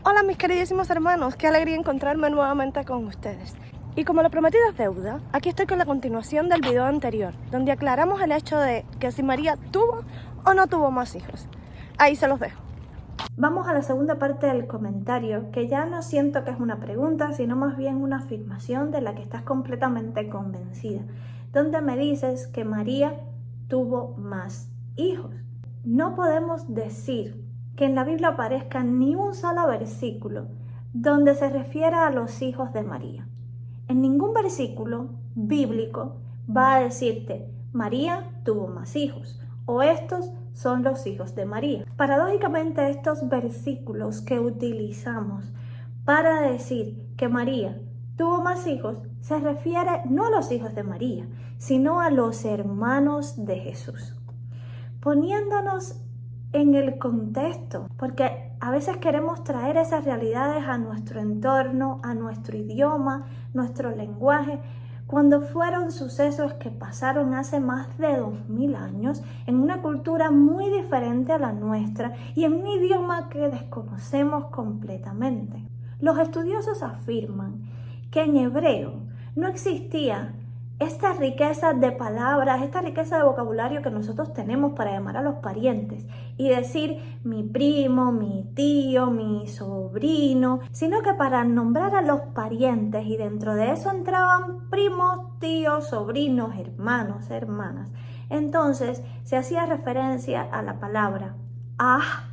Hola mis queridísimos hermanos, qué alegría encontrarme nuevamente con ustedes. Y como lo prometido es deuda, aquí estoy con la continuación del video anterior, donde aclaramos el hecho de que si María tuvo o no tuvo más hijos. Ahí se los dejo. Vamos a la segunda parte del comentario, que ya no siento que es una pregunta, sino más bien una afirmación de la que estás completamente convencida, donde me dices que María tuvo más hijos. No podemos decir que en la Biblia aparezca ni un solo versículo donde se refiera a los hijos de María. En ningún versículo bíblico va a decirte María tuvo más hijos o estos son los hijos de María. Paradójicamente, estos versículos que utilizamos para decir que María tuvo más hijos se refiere no a los hijos de María, sino a los hermanos de Jesús. Poniéndonos en el contexto, porque a veces queremos traer esas realidades a nuestro entorno, a nuestro idioma, nuestro lenguaje, cuando fueron sucesos que pasaron hace más de 2000 años, en una cultura muy diferente a la nuestra y en un idioma que desconocemos completamente. Los estudiosos afirman que en hebreo no existía esta riqueza de palabras, esta riqueza de vocabulario que nosotros tenemos para llamar a los parientes y decir mi primo, mi tío, mi sobrino, sino que para nombrar a los parientes, y dentro de eso entraban primos, tíos, sobrinos, hermanos, hermanas. Entonces se hacía referencia a la palabra ah,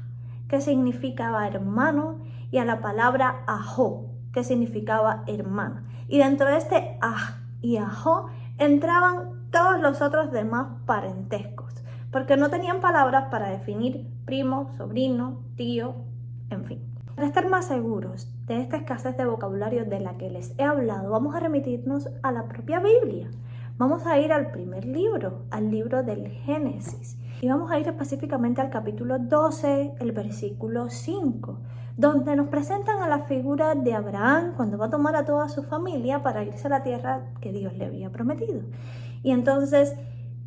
que significaba hermano, y a la palabra ajo, que significaba hermana. Y dentro de este ah y ahó entraban todos los otros demás parentescos, porque no tenían palabras para definir primo, sobrino, tío, en fin. Para estar más seguros de esta escasez de vocabulario de la que les he hablado, vamos a remitirnos a la propia Biblia. Vamos a ir al primer libro, al libro del Génesis, y vamos a ir específicamente al capítulo 12, el versículo 5, donde nos presentan a la figura de Abraham cuando va a tomar a toda su familia para irse a la tierra que Dios le había prometido. Y entonces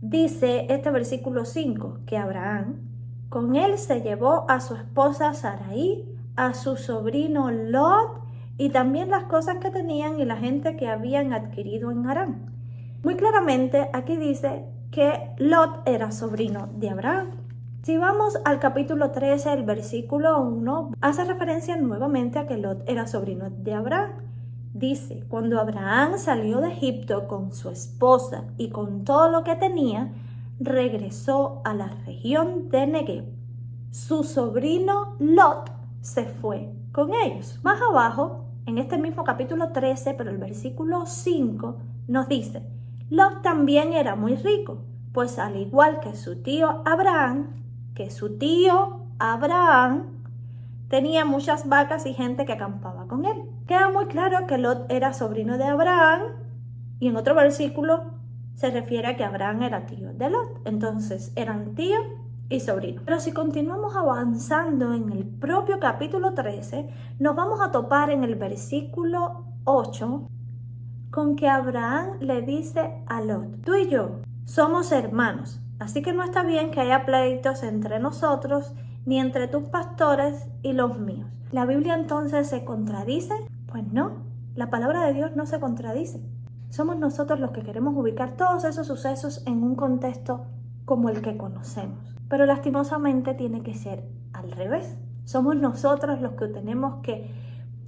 dice este versículo 5 que Abraham con él se llevó a su esposa Sarai, a su sobrino Lot y también las cosas que tenían y la gente que habían adquirido en Harán. Muy claramente aquí dice que Lot era sobrino de Abraham. Si vamos al capítulo 13, el versículo 1, hace referencia nuevamente a que Lot era sobrino de Abraham. Dice, cuando Abraham salió de Egipto con su esposa y con todo lo que tenía, regresó a la región de Negev. Su sobrino Lot se fue con ellos. Más abajo, en este mismo capítulo 13, pero el versículo 5, nos dice, Lot también era muy rico, pues al igual que su tío Abraham, tenía muchas vacas y gente que acampaba con él. Queda muy claro que Lot era sobrino de Abraham y en otro versículo se refiere a que Abraham era tío de Lot. Entonces eran tío y sobrino. Pero si continuamos avanzando en el propio capítulo 13, nos vamos a topar en el versículo 8 con que Abraham le dice a Lot, tú y yo somos hermanos. Así que no está bien que haya pleitos entre nosotros, ni entre tus pastores y los míos. ¿La Biblia entonces se contradice? Pues no, la palabra de Dios no se contradice. Somos nosotros los que queremos ubicar todos esos sucesos en un contexto como el que conocemos. Pero lastimosamente tiene que ser al revés. Somos nosotros los que tenemos que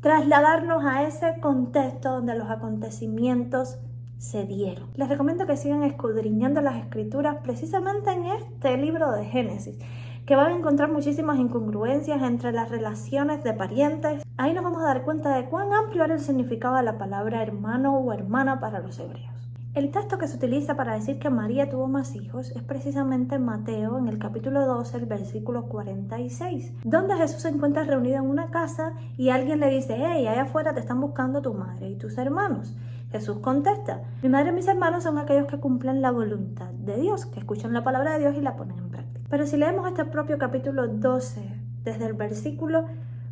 trasladarnos a ese contexto donde los acontecimientos se dieron. Les recomiendo que sigan escudriñando las escrituras precisamente en este libro de Génesis, que van a encontrar muchísimas incongruencias entre las relaciones de parientes. Ahí nos vamos a dar cuenta de cuán amplio era el significado de la palabra hermano o hermana para los hebreos. El texto que se utiliza para decir que María tuvo más hijos es precisamente Mateo, en el capítulo 12, el versículo 46, donde Jesús se encuentra reunido en una casa y alguien le dice, hey, allá afuera te están buscando tu madre y tus hermanos. Jesús contesta, mi madre y mis hermanos son aquellos que cumplen la voluntad de Dios, que escuchan la palabra de Dios y la ponen en práctica. Pero si leemos este propio capítulo 12, desde el versículo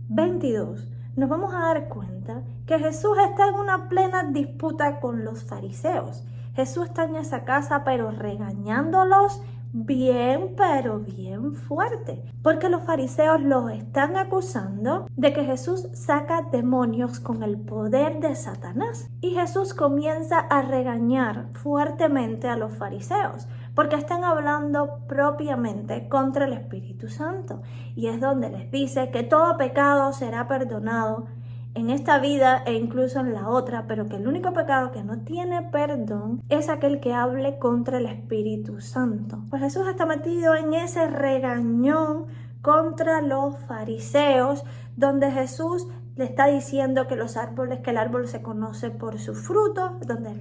22, nos vamos a dar cuenta que Jesús está en una plena disputa con los fariseos. Jesús está en esa casa, pero regañándolos bien, pero bien fuerte, porque los fariseos los están acusando de que Jesús saca demonios con el poder de Satanás. Y Jesús comienza a regañar fuertemente a los fariseos, porque están hablando propiamente contra el Espíritu Santo. Y es donde les dice que todo pecado será perdonado en esta vida e incluso en la otra, pero que el único pecado que no tiene perdón es aquel que hable contra el Espíritu Santo. Pues Jesús está metido en ese regañón contra los fariseos, donde Jesús le está diciendo que que el árbol se conoce por su fruto, donde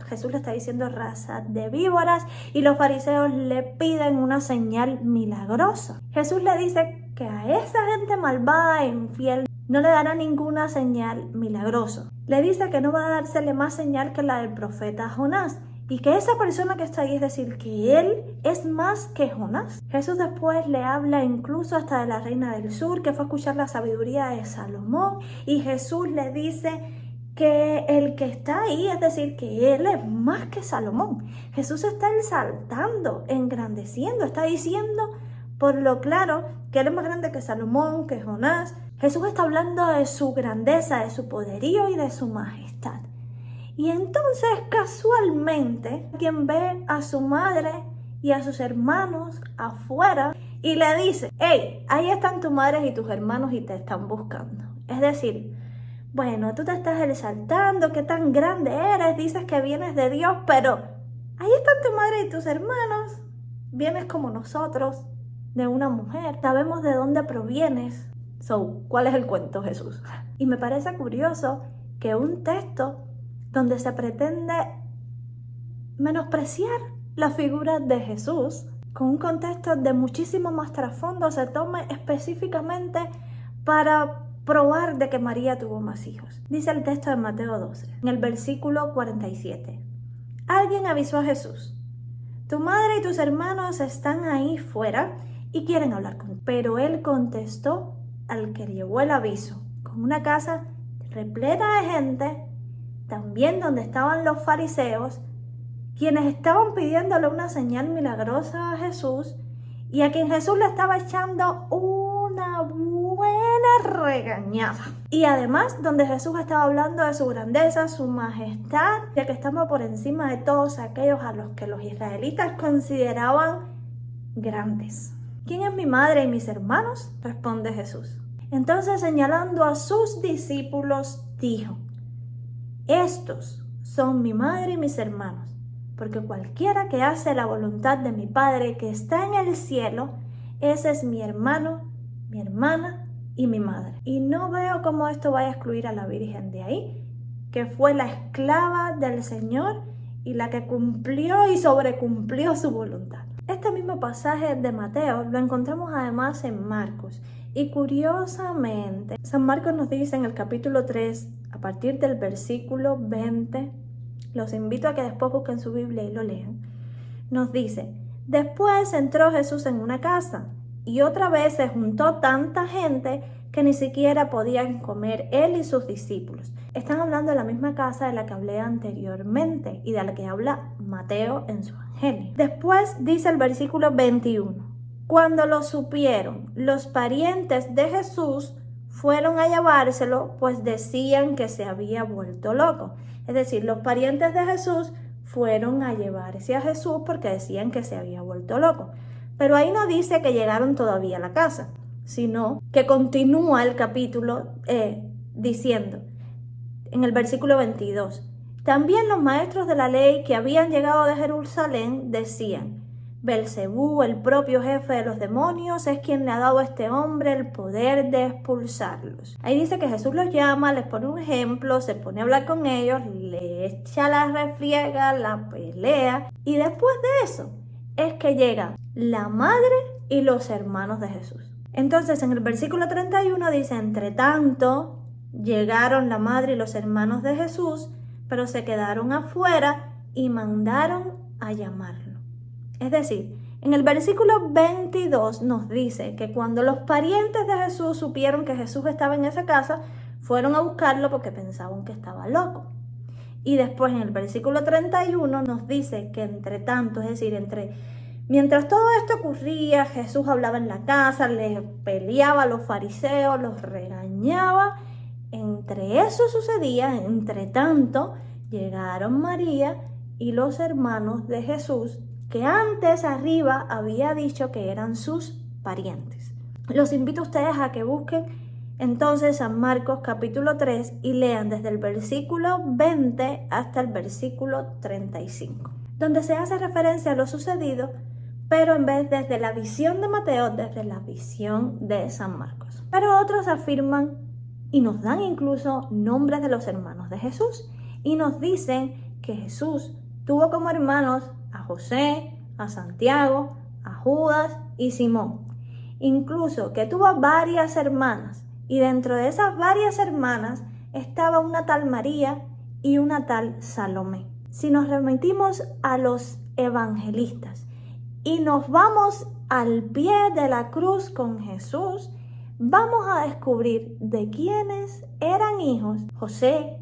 Jesús le está diciendo raza de víboras, y los fariseos le piden una señal milagrosa. Jesús le dice que a esa gente malvada e infiel no le dará ninguna señal milagrosa. Le dice que no va a dársele más señal que la del profeta Jonás, y que esa persona que está ahí, es decir, que él es más que Jonás. Jesús después le habla incluso hasta de la reina del sur, que fue a escuchar la sabiduría de Salomón, y Jesús le dice que el que está ahí, es decir, que él es más que Salomón. Jesús está exaltando, engrandeciendo, está diciendo por lo claro que él es más grande que Salomón, que Jonás. Jesús está hablando de su grandeza, de su poderío y de su majestad. Y entonces casualmente quien ve a su madre y a sus hermanos afuera y le dice: hey, ahí están tu madre y tus hermanos y te están buscando. Es decir, bueno, tú te estás exaltando, qué tan grande eres, dices que vienes de Dios, pero ahí están tu madre y tus hermanos, vienes como nosotros, de una mujer, sabemos de dónde provienes. ¿Cuál es el cuento, Jesús? Y me parece curioso que un texto donde se pretende menospreciar la figura de Jesús, con un contexto de muchísimo más trasfondo, se tome específicamente para probar de que María tuvo más hijos. Dice el texto de Mateo 12, en el versículo 47. Alguien avisó a Jesús: tu madre y tus hermanos están ahí fuera y quieren hablar contigo. Pero él contestó al que llevó el aviso, con una casa repleta de gente, también donde estaban los fariseos, quienes estaban pidiéndole una señal milagrosa a Jesús, y a quien Jesús le estaba echando una buena regañada. Y además donde Jesús estaba hablando de su grandeza, su majestad, de que estaba por encima de todos aquellos a los que los israelitas consideraban grandes. ¿Quién es mi madre y mis hermanos?, responde Jesús. Entonces, señalando a sus discípulos, dijo: estos son mi madre y mis hermanos, porque cualquiera que hace la voluntad de mi Padre que está en el cielo, ese es mi hermano, mi hermana y mi madre. Y no veo cómo esto vaya a excluir a la Virgen de ahí, que fue la esclava del Señor y la que cumplió y sobrecumplió su voluntad. Este mismo pasaje de Mateo lo encontramos además en Marcos. Y curiosamente, San Marcos nos dice en el capítulo 3, a partir del versículo 20, los invito a que después busquen su Biblia y lo lean, nos dice: después entró Jesús en una casa, y otra vez se juntó tanta gente que ni siquiera podían comer él y sus discípulos. Están hablando de la misma casa de la que hablé anteriormente y de la que habla Mateo en su Evangelio. Después dice el versículo 21. Cuando lo supieron, los parientes de Jesús fueron a llevárselo, pues decían que se había vuelto loco. Es decir, los parientes de Jesús fueron a llevarse a Jesús porque decían que se había vuelto loco. Pero ahí no dice que llegaron todavía a la casa, sino que continúa el capítulo diciendo, en el versículo 22, también los maestros de la ley que habían llegado de Jerusalén decían: Belcebú, el propio jefe de los demonios, es quien le ha dado a este hombre el poder de expulsarlos. Ahí dice que Jesús los llama, les pone un ejemplo, se pone a hablar con ellos, le echa la refriega, la pelea, y después de eso es que llegan la madre y los hermanos de Jesús. Entonces en el versículo 31 dice: entre tanto llegaron la madre y los hermanos de Jesús, pero se quedaron afuera y mandaron a llamarlo. Es decir, en el versículo 22 nos dice que cuando los parientes de Jesús supieron que Jesús estaba en esa casa, fueron a buscarlo porque pensaban que estaba loco. Y después en el versículo 31 nos dice que entre tanto, es decir, entre Mientras todo esto ocurría, Jesús hablaba en la casa, les peleaba a los fariseos, los regañaba. Entre eso sucedía, entre tanto, llegaron María y los hermanos de Jesús, que antes arriba había dicho que eran sus parientes. Los invito a ustedes a que busquen entonces San Marcos capítulo 3 y lean desde el versículo 20 hasta el versículo 35, donde se hace referencia a lo sucedido, pero en vez desde la visión de Mateo, desde la visión de San Marcos. Pero otros afirman y nos dan incluso nombres de los hermanos de Jesús y nos dicen que Jesús tuvo como hermanos a José, a Santiago, a Judas y Simón. Incluso que tuvo varias hermanas y dentro de esas varias hermanas estaba una tal María y una tal Salomé. Si nos remitimos a los evangelistas y nos vamos al pie de la cruz con Jesús, vamos a descubrir de quiénes eran hijos José,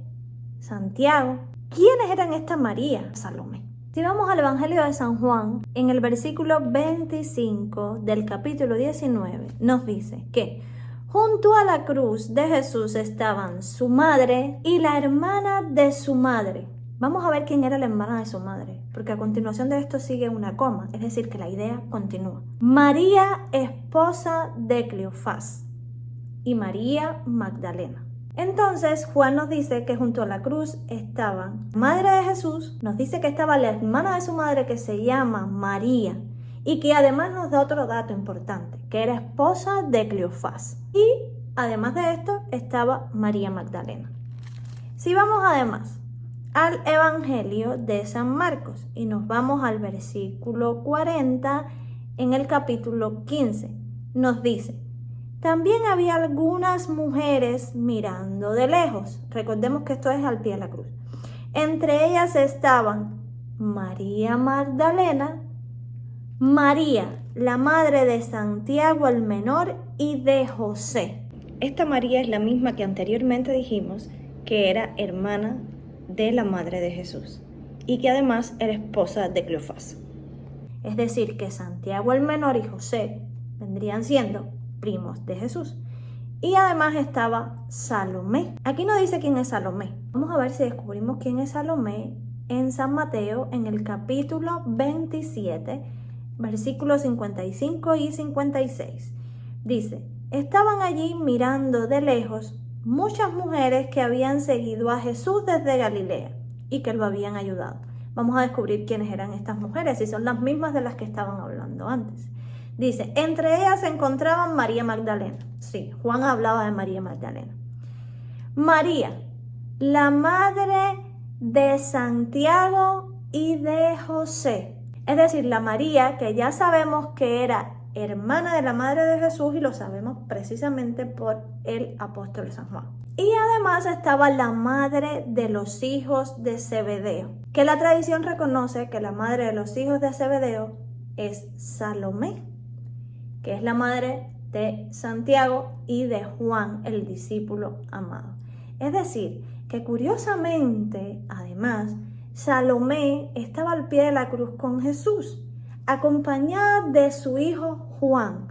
Santiago, quiénes eran esta María, Salomé. Si vamos al Evangelio de San Juan, en el versículo 25 del capítulo 19, nos dice que junto a la cruz de Jesús estaban su madre y la hermana de su madre. Vamos a ver quién era la hermana de su madre, porque a continuación de esto sigue una coma, es decir, que la idea continúa. María, esposa de Cleofás, y María Magdalena. Entonces Juan nos dice que junto a la cruz estaban la madre de Jesús, nos dice que estaba la hermana de su madre que se llama María y que además nos da otro dato importante, que era esposa de Cleofás. Y además de esto estaba María Magdalena. Si vamos además al Evangelio de San Marcos y nos vamos al versículo 40 en el capítulo 15, nos dice: también había algunas mujeres mirando de lejos. Recordemos que esto es al pie de la cruz. Entre ellas estaban María Magdalena, María, la madre de Santiago el menor y de José. Esta María es la misma que anteriormente dijimos que era hermana de la madre de Jesús y que además era esposa de Cleofás. Es decir, que Santiago el menor y José vendrían siendo primos de Jesús. Y además estaba Salomé. Aquí no dice quién es Salomé. Vamos a ver si descubrimos quién es Salomé en San Mateo, en el capítulo 27, versículos 55 y 56. Dice: estaban allí mirando de lejos muchas mujeres que habían seguido a Jesús desde Galilea y que lo habían ayudado. Vamos a descubrir quiénes eran estas mujeres, si son las mismas de las que estaban hablando antes. Dice, entre ellas se encontraban María Magdalena. Sí, Juan hablaba de María Magdalena. María, la madre de Santiago y de José. Es decir, la María que ya sabemos que era hermana de la madre de Jesús y lo sabemos precisamente por el apóstol San Juan. Y además estaba la madre de los hijos de Zebedeo, que la tradición reconoce que la madre de los hijos de Zebedeo es Salomé, que es la madre de Santiago y de Juan, el discípulo amado. Es decir, que curiosamente, además, Salomé estaba al pie de la cruz con Jesús, acompañada de su hijo Juan.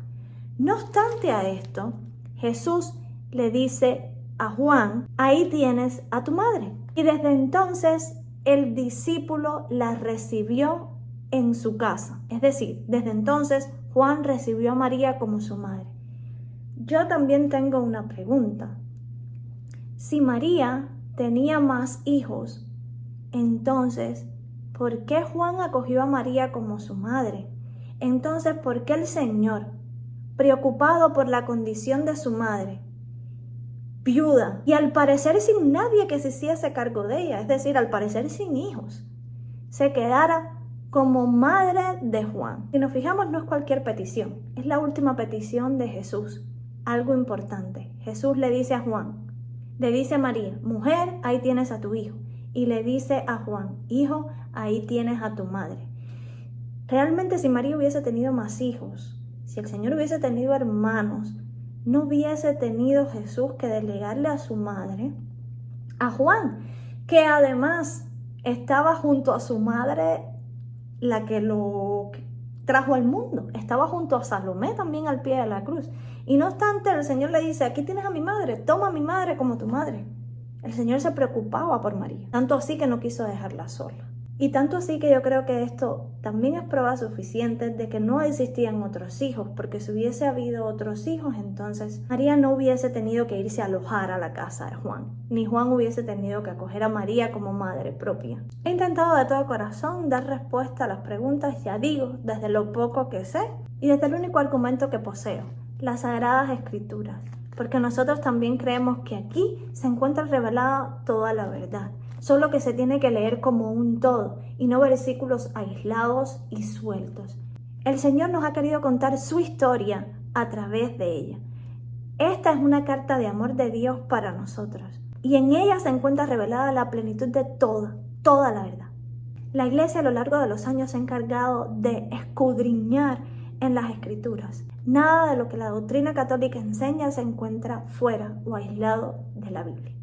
No obstante a esto, Jesús le dice a Juan: ahí tienes a tu madre. Y desde entonces el discípulo la recibió en su casa. Es decir, desde entonces Juan recibió a María como su madre. Yo también tengo una pregunta. Si María tenía más hijos, entonces, ¿por qué Juan acogió a María como su madre? Entonces, ¿por qué el Señor, preocupado por la condición de su madre, viuda y al parecer sin nadie que se hiciese cargo de ella, es decir, al parecer sin hijos, se quedara como madre de Juan? Si nos fijamos, no es cualquier petición, es la última petición de Jesús, algo importante. Jesús le dice a Juan, le dice a María: mujer, ahí tienes a tu hijo. Y le dice a Juan: hijo, ahí tienes a tu madre. Realmente, si María hubiese tenido más hijos, si el Señor hubiese tenido hermanos, no hubiese tenido Jesús que delegarle a su madre a Juan, que además estaba junto a su madre la que lo trajo al mundo. Estaba junto a Salomé también al pie de la cruz. Y no obstante, el Señor le dice, aquí tienes a mi madre, toma a mi madre como tu madre. El Señor se preocupaba por María, tanto así que no quiso dejarla sola. Y tanto así que yo creo que esto también es prueba suficiente de que no existían otros hijos, porque si hubiese habido otros hijos, entonces María no hubiese tenido que irse a alojar a la casa de Juan, ni Juan hubiese tenido que acoger a María como madre propia. He intentado de todo corazón dar respuesta a las preguntas, ya digo, desde lo poco que sé y desde el único argumento que poseo, las Sagradas Escrituras, porque nosotros también creemos que aquí se encuentra revelada toda la verdad. Solo que se tiene que leer como un todo y no versículos aislados y sueltos. El Señor nos ha querido contar su historia a través de ella. Esta es una carta de amor de Dios para nosotros y en ella se encuentra revelada la plenitud de toda la verdad. La Iglesia a lo largo de los años se ha encargado de escudriñar en las Escrituras. Nada de lo que la doctrina católica enseña se encuentra fuera o aislado de la Biblia.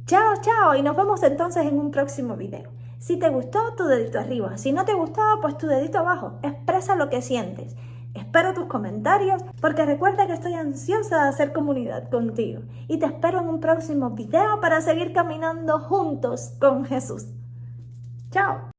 Chao, y nos vemos entonces en un próximo video. Si te gustó, tu dedito arriba. Si no te gustó, pues tu dedito abajo. Expresa lo que sientes. Espero tus comentarios porque recuerda que estoy ansiosa de hacer comunidad contigo. Y te espero en un próximo video para seguir caminando juntos con Jesús. Chao.